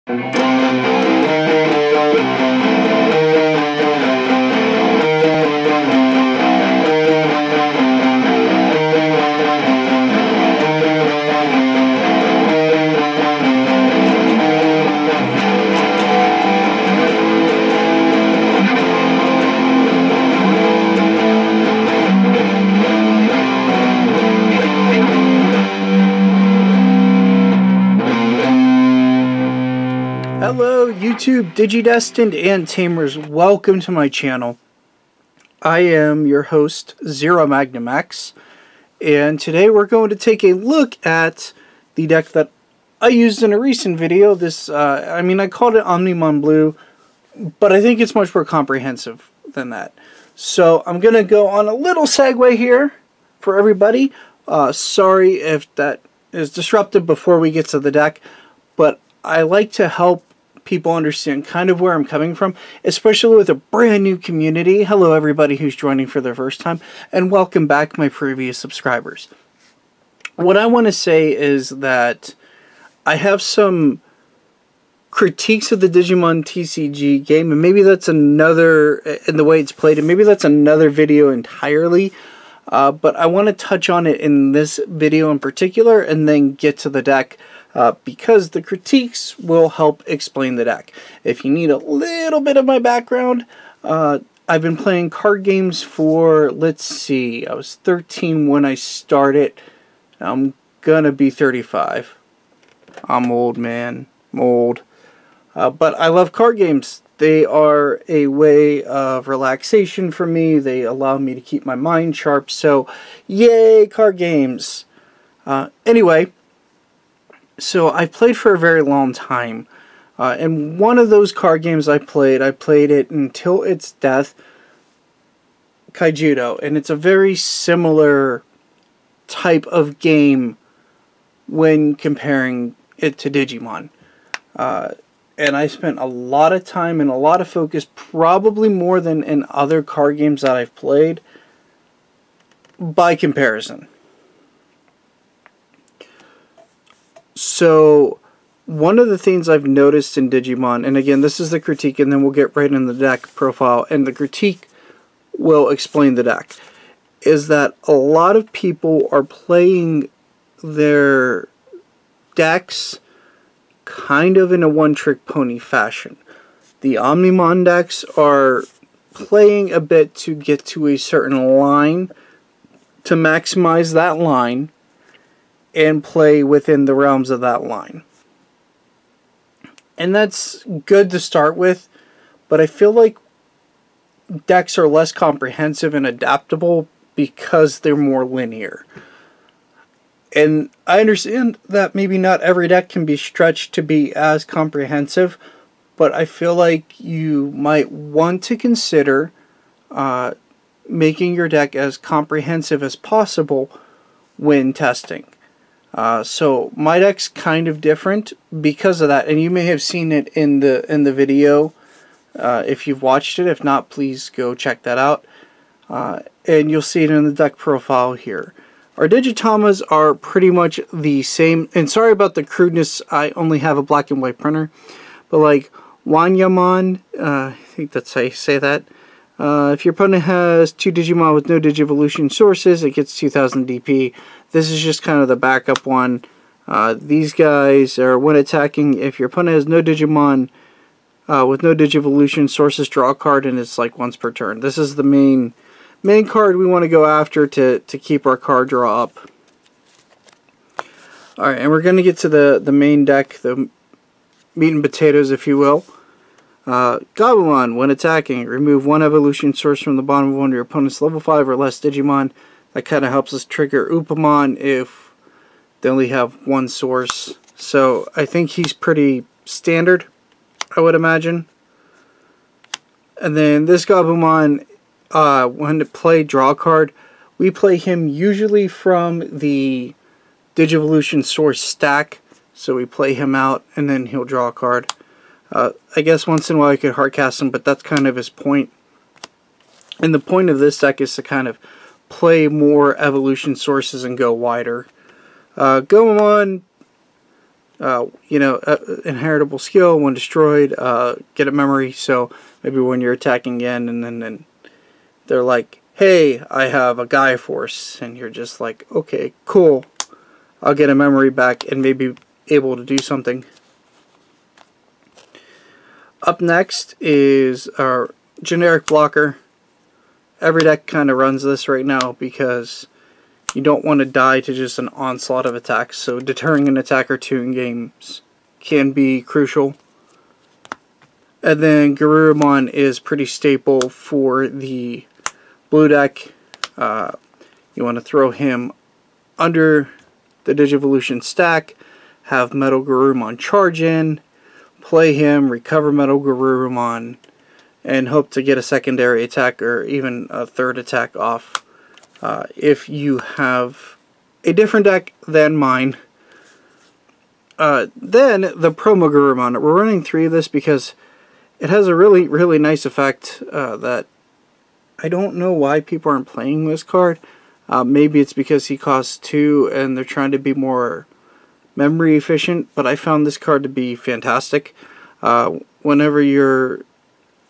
Hello YouTube Digidestined and Tamers, welcome to my channel. I am your host ZeroMagnumX, and today we're going to take a look at the deck that I used in a recent video. I called it Omnimon Blue, but I think it's much more comprehensive than that. So I'm going to go on a little segue here for everybody. Sorry if that is disruptive before we get to the deck, but I like to help people understand kind of where I'm coming from, especially with a brand new community. Hello everybody who's joining for the first time, and welcome back my previous subscribers. What I want to say is that I have some critiques of the Digimon TCG game, and maybe that's another, in the way it's played, and maybe that's another video entirely, but I want to touch on it in this video in particular, and then get to the deck. Because the critiques will help explain the deck. If you need a little bit of my background, I've been playing card games for, let's see, I was 13 when I started. I'm gonna be 35. I'm old, man. I'm old. But I love card games. They are a way of relaxation for me. They allow me to keep my mind sharp. So, yay, card games. Anyway. So I played for a very long time, and one of those card games I played it until its death, Kaijudo, and it's a very similar type of game when comparing it to Digimon. And I spent a lot of time and a lot of focus, probably more than in other card games that I've played, by comparison. So, one of the things I've noticed in Digimon, and again, this is the critique, and then we'll get right in the deck profile, and the critique will explain the deck, is that a lot of people are playing their decks kind of in a one-trick pony fashion. The Omnimon decks are playing a bit to get to a certain line, to maximize that line, and play within the realms of that line. And that's good to start with, but I feel like decks are less comprehensive and adaptable because they're more linear. And I understand that maybe not every deck can be stretched to be as comprehensive, but I feel like you might want to consider making your deck as comprehensive as possible when testing. So my deck's kind of different because of that, and you may have seen it in the video if you've watched it. If not, please go check that out, and you'll see it in the deck profile here. Our Digitamas are pretty much the same, and sorry about the crudeness, I only have a black and white printer, but like Wanyamon, I think that's how you say that. If your opponent has 2 Digimon with no Digivolution sources, it gets 2000 DP. This is just kind of the backup one. These guys are, when attacking, if your opponent has no Digimon with no Digivolution sources, draw a card, and it's like once per turn. This is the main card we want to go after to keep our card draw up. Alright, and we're going to get to the main deck, the meat and potatoes, if you will. Gabumon, when attacking, remove 1 evolution source from the bottom of one of your opponent's level 5 or less Digimon. That kind of helps us trigger Upamon if they only have 1 source. So I think he's pretty standard, I would imagine. And then this Gabumon, when to play draw a card, we play him usually from the Digivolution source stack. So we play him out and then he'll draw a card. I guess once in a while I could hardcast him, but that's kind of his point. And the point of this deck is to kind of play more evolution sources and go wider. Gomamon, inheritable skill. When destroyed, get a memory. So maybe when you're attacking again, and then they're like, hey, I have a Gaia Force, and you're just like, okay, cool, I'll get a memory back and maybe able to do something. Up next is our generic blocker. Every deck kind of runs this right now because you don't want to die to just an onslaught of attacks, so deterring an attack or two in games can be crucial. And then Garurumon is pretty staple for the blue deck. You want to throw him under the Digivolution stack, have Metal Garurumon charge in, play him, recover Metal Garurumon, and hope to get a secondary attack or even a third attack off. If you have a different deck than mine, then the Promo Garurumon. We're running 3 of this because it has a really, really nice effect that I don't know why people aren't playing this card. Maybe it's because he costs 2 and they're trying to be more memory efficient, but I found this card to be fantastic. Whenever your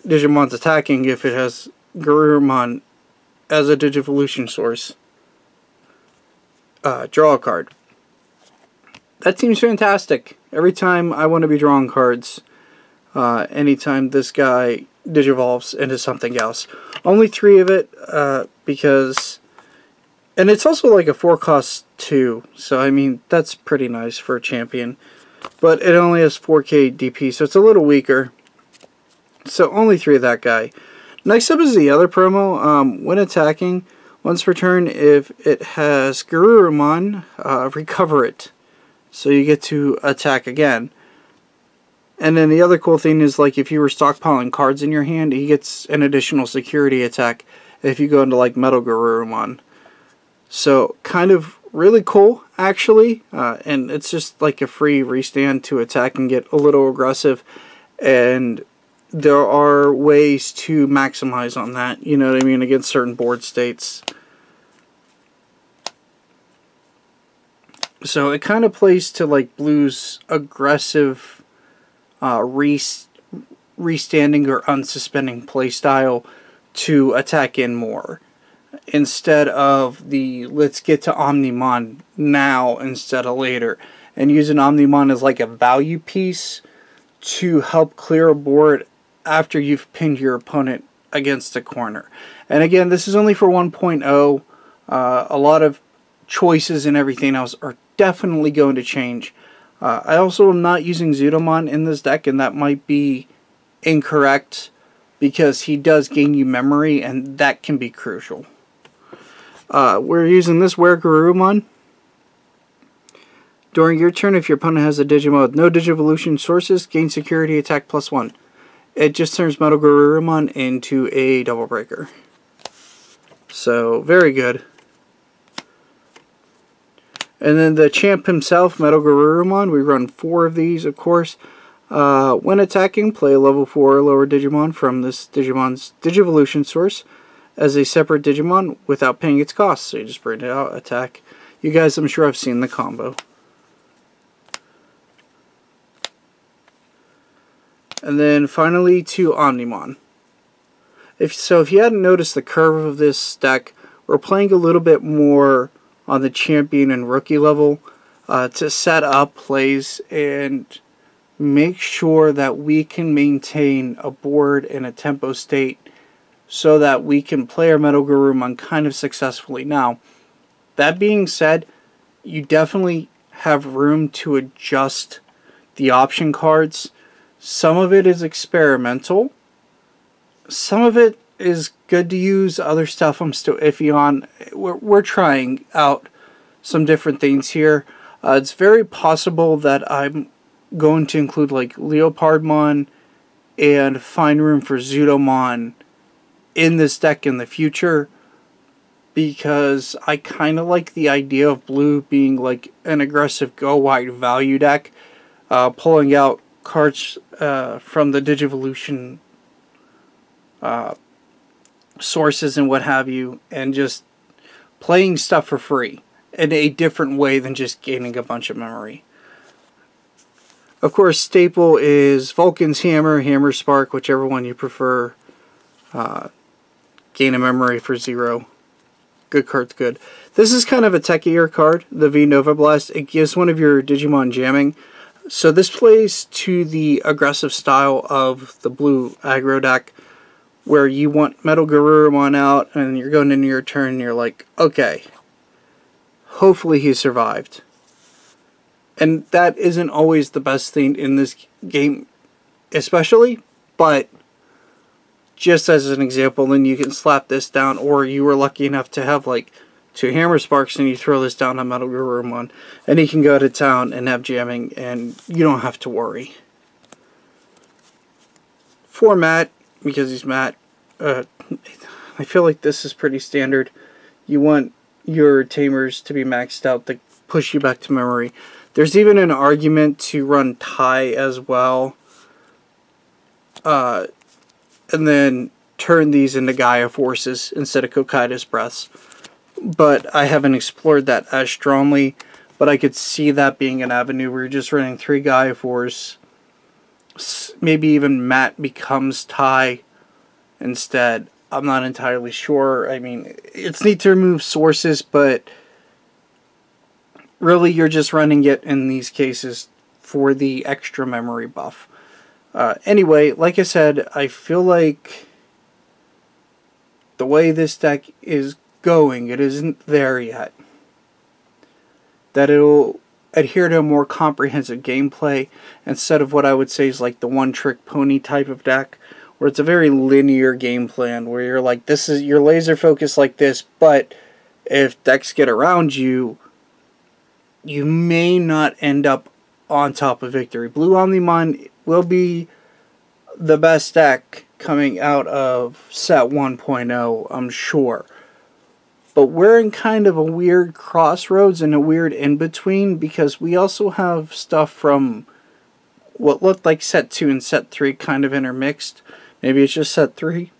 Digimon's attacking, if it has Garurumon as a Digivolution source, draw a card. That seems fantastic. Every time I want to be drawing cards, anytime this guy digivolves into something else. Only 3 of it, because... And it's also like a 4 cost 2, so I mean, that's pretty nice for a champion. But it only has 4k DP, so it's a little weaker. So only 3 of that guy. Next up is the other promo. When attacking, once per turn, if it has Garurumon, recover it. So you get to attack again. And then the other cool thing is, like, if you were stockpiling cards in your hand, he gets an additional security attack if you go into, like, Metal Garurumon. So, kind of really cool, actually. And it's just like a free restand to attack and get a little aggressive. And there are ways to maximize on that, you know what I mean, against certain board states. So it kind of plays to like Blue's aggressive restanding or unsuspending playstyle to attack in more, instead of the let's get to Omnimon now instead of later, and using Omnimon as like a value piece to help clear a board after you've pinned your opponent against a corner. And again, this is only for 1.0. A lot of choices and everything else are definitely going to change. I also am not using Zudomon in this deck, and that might be incorrect because he does gain you memory, and that can be crucial. We're using this Were Garurumon. During your turn, if your opponent has a Digimon with no Digivolution sources, gain security attack +1. It just turns Metal Garurumon into a double breaker. So, very good. And then the champ himself, Metal Garurumon, we run 4 of these, of course. When attacking, play a level 4 or lower Digimon from this Digimon's Digivolution source as a separate Digimon without paying its cost. So you just bring it out, attack. You guys, I'm sure, have seen the combo. And then finally to Omnimon. If you hadn't noticed the curve of this deck, we're playing a little bit more on the champion and rookie level to set up plays and make sure that we can maintain a board in a tempo state so that we can play our Metal Garurumon kind of successfully. Now, that being said, you definitely have room to adjust the option cards. Some of it is experimental. Some of it is good to use. Other stuff I'm still iffy on. We're trying out some different things here. It's very possible that I'm going to include like Leopardmon and find room for Zudomon in this deck in the future, because I kind of like the idea of Blue being like an aggressive go wide value deck, pulling out cards from the Digivolution sources and what have you, and just playing stuff for free in a different way than just gaining a bunch of memory. Of course, staple is Vulcan's Hammer, Hammer Spark, whichever one you prefer. Gain a memory for 0. Good card's good. This is kind of a techier card, the V Nova Blast. It gives one of your Digimon jamming. So this plays to the aggressive style of the blue aggro deck, where you want Metal Garurumon out, and you're going into your turn, and you're like, okay, hopefully he survived. And that isn't always the best thing in this game, especially, but just as an example, then you can slap this down, or you were lucky enough to have like 2 Hammer Sparks, and you throw this down on Metal Garurumon, and he can go to town and have jamming, and you don't have to worry. For Matt, because he's Matt, I feel like this is pretty standard. You want your tamers to be maxed out to push you back to memory. There's even an argument to run Tai as well, and then turn these into Gaia Forces instead of Kokaida's Breaths. But I haven't explored that as strongly, but I could see that being an avenue where you're just running 3 Gaia Force. Maybe even Matt becomes Tai instead. I'm not entirely sure. I mean, it's neat to remove sources, but really you're just running it in these cases for the extra memory buff. Anyway, like I said, I feel like the way this deck is going, it isn't there yet. That it'll adhere to a more comprehensive gameplay instead of what I would say is like the one-trick pony type of deck, where it's a very linear game plan where you're like, this is your laser focus like this, but if decks get around you, you may not end up on top of victory. Blue Omnimon will be the best deck coming out of set 1.0, I'm sure. But we're in kind of a weird crossroads and a weird in-between, because we also have stuff from what looked like set 2 and set 3 kind of intermixed. Maybe it's just set 3.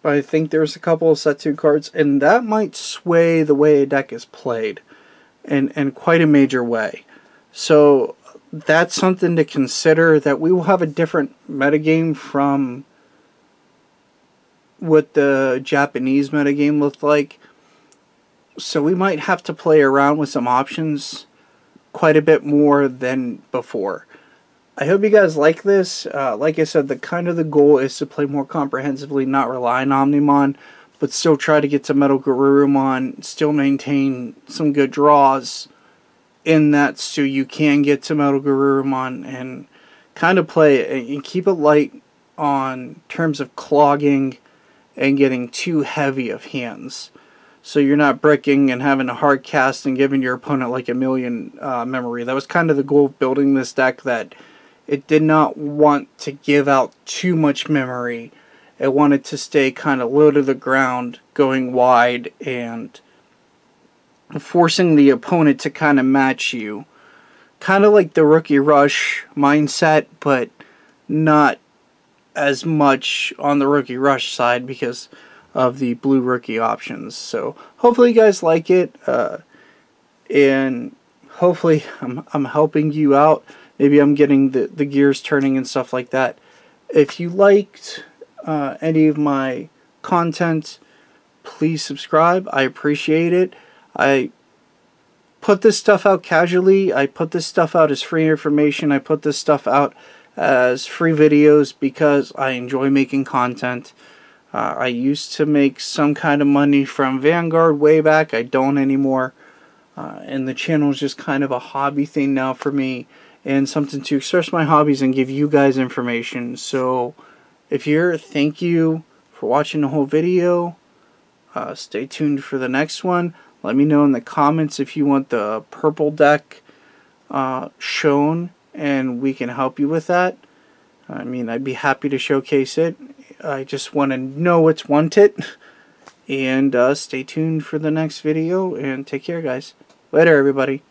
But I think there's a couple of set 2 cards, and that might sway the way a deck is played in quite a major way. So that's something to consider, that we will have a different metagame from what the Japanese metagame looked like. So we might have to play around with some options quite a bit more than before. I hope you guys like this. Like I said, the goal is to play more comprehensively, not rely on Omnimon, but still try to get to Metal Garurumon, still maintain some good draws in that, so you can get to Metal Garurumon and kind of play it and keep it light on terms of clogging and getting too heavy of hands. So you're not bricking and having a hard cast and giving your opponent like a million memory. That was kind of the goal of building this deck, that it did not want to give out too much memory. It wanted to stay kind of low to the ground, going wide, and forcing the opponent to kind of match you. Kind of like the Rookie Rush mindset, but not as much on the Rookie Rush side because of the blue rookie options. So hopefully you guys like it, and hopefully I'm helping you out. Maybe I'm getting the gears turning and stuff like that. If you liked any of my content, please subscribe. I appreciate it. I put this stuff out casually. I put this stuff out as free information. I put this stuff out as free videos because I enjoy making content. I used to make some kind of money from Vanguard way back. I don't anymore. And the channel is just kind of a hobby thing now for me, and something to express my hobbies and give you guys information. So if you're here, thank you for watching the whole video. Stay tuned for the next one. Let me know in the comments if you want the purple deck shown, and we can help you with that. I mean, I'd be happy to showcase it. I just want to know what's wanted. And stay tuned for the next video, and take care, guys. Later, everybody.